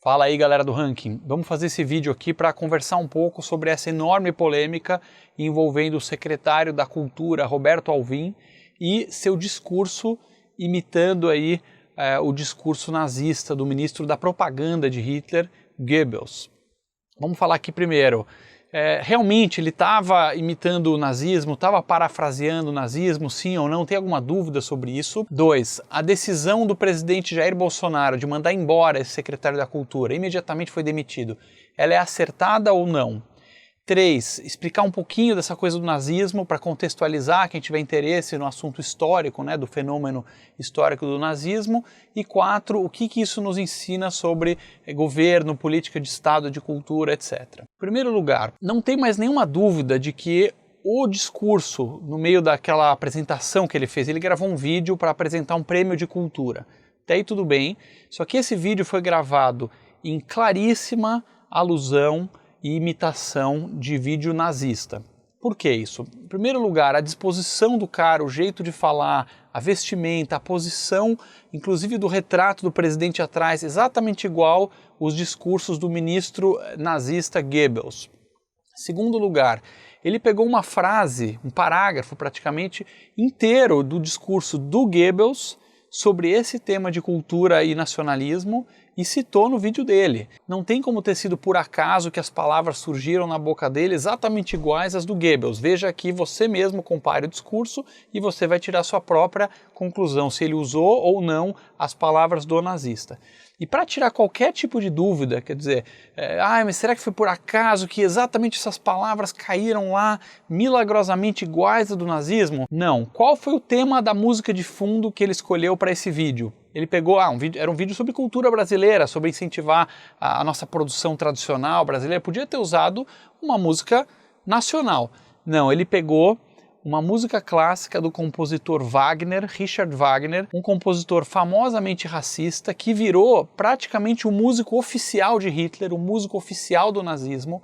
Fala aí, galera do Ranking. Vamos fazer esse vídeo aqui para conversar um pouco sobre essa enorme polêmica envolvendo o secretário da Cultura, Roberto Alvim, e seu discurso imitando aí o discurso nazista do ministro da propaganda de Hitler, Goebbels. Vamos falar aqui primeiro. Realmente ele estava imitando o nazismo, estava parafraseando o nazismo, sim ou não? Tem alguma dúvida sobre isso? 2. A decisão do presidente Jair Bolsonaro de mandar embora esse secretário da Cultura, imediatamente foi demitido, ela é acertada ou não? 3. Explicar um pouquinho dessa coisa do nazismo para contextualizar quem tiver interesse no assunto histórico, né, do fenômeno histórico do nazismo. E 4. O que isso nos ensina sobre governo, política de Estado, de cultura, etc. Em primeiro lugar, não tem mais nenhuma dúvida de que o discurso, no meio daquela apresentação que ele fez, ele gravou um vídeo para apresentar um prêmio de cultura. Até aí tudo bem, só que esse vídeo foi gravado em claríssima alusão e imitação de vídeo nazista. Por que isso? Em primeiro lugar, a disposição do cara, o jeito de falar, a vestimenta, a posição, inclusive do retrato do presidente atrás, exatamente igual os discursos do ministro nazista Goebbels. Em segundo lugar, ele pegou uma frase, um parágrafo praticamente inteiro do discurso do Goebbels sobre esse tema de cultura e nacionalismo e citou no vídeo dele. Não tem como ter sido por acaso que as palavras surgiram na boca dele exatamente iguais às do Goebbels. Veja aqui, você mesmo compare o discurso e você vai tirar sua própria conclusão, se ele usou ou não as palavras do nazista. E para tirar qualquer tipo de dúvida, quer dizer, mas será que foi por acaso que exatamente essas palavras caíram lá milagrosamente iguais às do nazismo? Não. Qual foi o tema da música de fundo que ele escolheu para esse vídeo? Ele pegou, era um vídeo sobre cultura brasileira, sobre incentivar a nossa produção tradicional brasileira. Podia ter usado uma música nacional. Não, ele pegou uma música clássica do compositor Wagner, Richard Wagner, um compositor famosamente racista que virou praticamente o músico oficial de Hitler, o músico oficial do nazismo,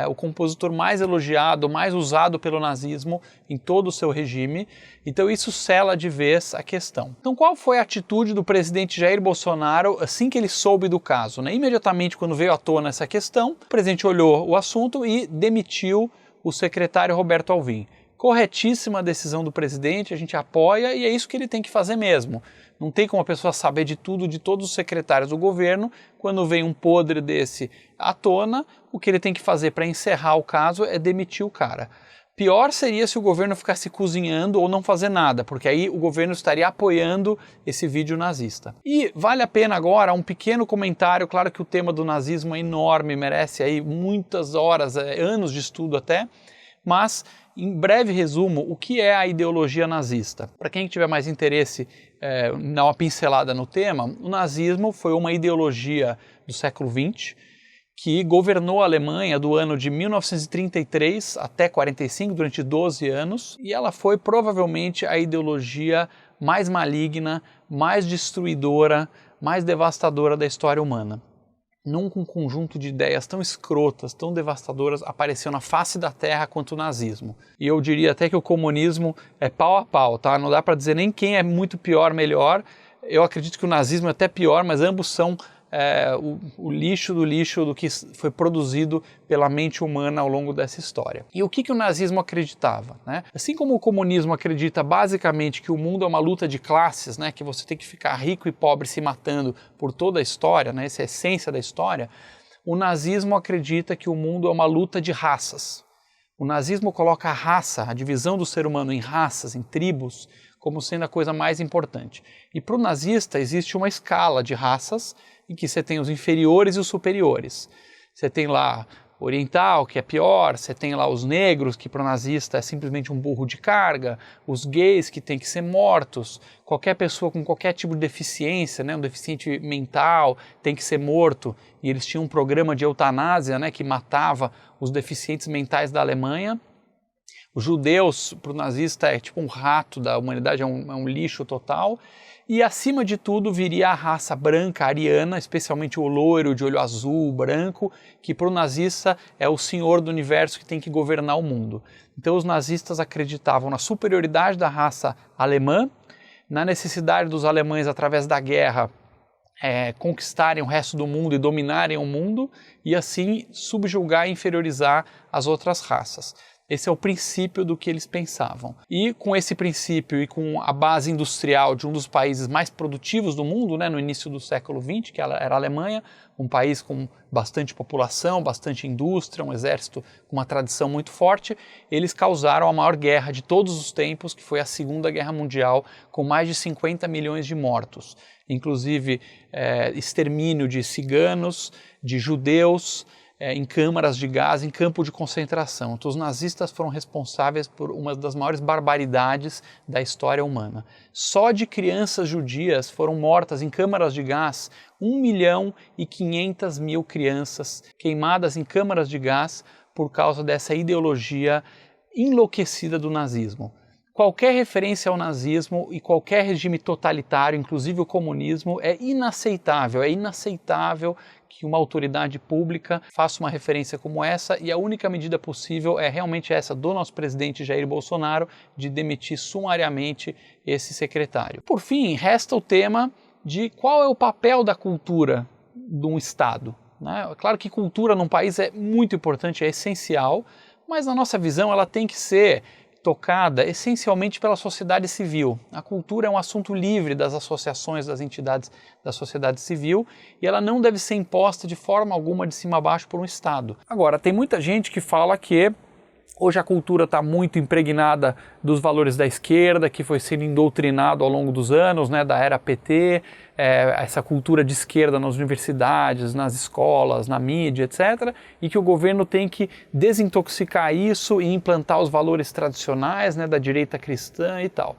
o compositor mais elogiado, mais usado pelo nazismo em todo o seu regime. Então isso sela de vez a questão. Então qual foi a atitude do presidente Jair Bolsonaro assim que ele soube do caso, né? Imediatamente quando veio à tona essa questão, o presidente olhou o assunto e demitiu o secretário Roberto Alvim. Corretíssima a decisão do presidente, a gente apoia e é isso que ele tem que fazer mesmo. Não tem como a pessoa saber de tudo, de todos os secretários do governo. Quando vem um podre desse à tona, o que ele tem que fazer para encerrar o caso é demitir o cara. Pior seria se o governo ficasse cozinhando ou não fazer nada, porque aí o governo estaria apoiando esse vídeo nazista. E vale a pena agora um pequeno comentário, claro que o tema do nazismo é enorme, merece aí muitas horas, anos de estudo até, mas em breve resumo, o que é a ideologia nazista? Para quem tiver mais interesse em dar uma pincelada no tema, o nazismo foi uma ideologia do século XX que governou a Alemanha do ano de 1933 até 45, durante 12 anos, e ela foi provavelmente a ideologia mais maligna, mais destruidora, mais devastadora da história humana. Nunca um conjunto de ideias tão escrotas, tão devastadoras apareceu na face da Terra quanto o nazismo. E eu diria até que o comunismo é pau a pau, tá? Não dá para dizer nem quem é muito pior, melhor. Eu acredito que o nazismo é até pior, mas ambos são o lixo do lixo do que foi produzido pela mente humana ao longo dessa história. E o que o nazismo acreditava, né? Assim como o comunismo acredita basicamente que o mundo é uma luta de classes, né? Que você tem que ficar rico e pobre se matando por toda a história, né? Essa é a essência da história. O nazismo acredita que o mundo é uma luta de raças. O nazismo coloca a raça, a divisão do ser humano em raças, em tribos, como sendo a coisa mais importante. E para o nazista existe uma escala de raças em que você tem os inferiores e os superiores. Você tem lá o oriental, que é pior, você tem lá os negros, que para o nazista é simplesmente um burro de carga, os gays que têm que ser mortos, qualquer pessoa com qualquer tipo de deficiência, né, um deficiente mental, tem que ser morto, e eles tinham um programa de eutanásia, né, que matava os deficientes mentais da Alemanha. Os judeus, para o nazista, é tipo um rato da humanidade, é um lixo total. E acima de tudo viria a raça branca, ariana, especialmente o loiro de olho azul, branco, que para o nazista é o senhor do universo que tem que governar o mundo. Então os nazistas acreditavam na superioridade da raça alemã, na necessidade dos alemães, através da guerra, conquistarem o resto do mundo e dominarem o mundo e assim subjugar e inferiorizar as outras raças. Esse é o princípio do que eles pensavam. E com esse princípio e com a base industrial de um dos países mais produtivos do mundo, no início do século XX, que era a Alemanha, um país com bastante população, bastante indústria, um exército com uma tradição muito forte, eles causaram a maior guerra de todos os tempos, que foi a Segunda Guerra Mundial, com mais de 50 milhões de mortos. Inclusive extermínio de ciganos, de judeus, em câmaras de gás, em campo de concentração. Então, os nazistas foram responsáveis por uma das maiores barbaridades da história humana. Só de crianças judias foram mortas em câmaras de gás 1.500.000 crianças queimadas em câmaras de gás por causa dessa ideologia enlouquecida do nazismo. Qualquer referência ao nazismo e qualquer regime totalitário, inclusive o comunismo, é inaceitável. É inaceitável que uma autoridade pública faça uma referência como essa e a única medida possível é realmente essa do nosso presidente Jair Bolsonaro de demitir sumariamente esse secretário. Por fim, resta o tema de qual é o papel da cultura de um Estado. É claro que cultura num país é muito importante, é essencial, mas na nossa visão ela tem que ser tocada essencialmente pela sociedade civil. A cultura é um assunto livre das associações, das entidades da sociedade civil e ela não deve ser imposta de forma alguma de cima a baixo por um Estado. Agora, tem muita gente que fala que hoje a cultura está muito impregnada dos valores da esquerda, que foi sendo indoctrinado ao longo dos anos, da era PT, essa cultura de esquerda nas universidades, nas escolas, na mídia, etc. E que o governo tem que desintoxicar isso e implantar os valores tradicionais da direita cristã e tal.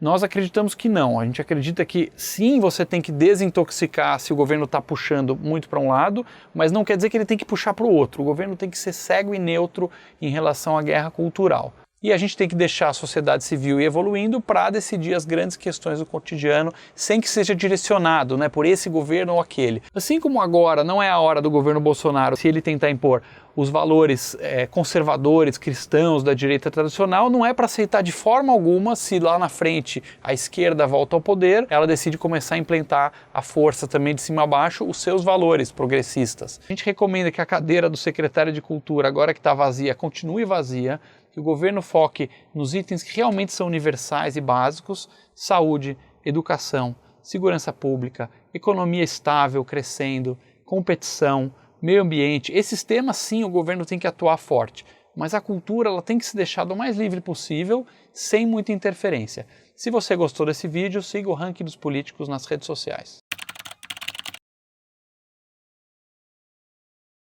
Nós acreditamos que não, a gente acredita que sim, você tem que desintoxicar se o governo está puxando muito para um lado, mas não quer dizer que ele tem que puxar para o outro. O governo tem que ser cego e neutro em relação à guerra cultural. E a gente tem que deixar a sociedade civil ir evoluindo para decidir as grandes questões do cotidiano sem que seja direcionado por esse governo ou aquele. Assim como agora não é a hora do governo Bolsonaro, se ele tentar impor os valores conservadores, cristãos da direita tradicional, não é para aceitar de forma alguma se lá na frente a esquerda volta ao poder, ela decide começar a implantar à força também de cima a baixo os seus valores progressistas. A gente recomenda que a cadeira do secretário de Cultura, agora que está vazia, continue vazia, que o governo foque nos itens que realmente são universais e básicos: saúde, educação, segurança pública, economia estável, crescendo, competição, meio ambiente. Esses temas sim o governo tem que atuar forte, mas a cultura ela tem que se deixar o mais livre possível, sem muita interferência. Se você gostou desse vídeo, siga o Ranking dos Políticos nas redes sociais.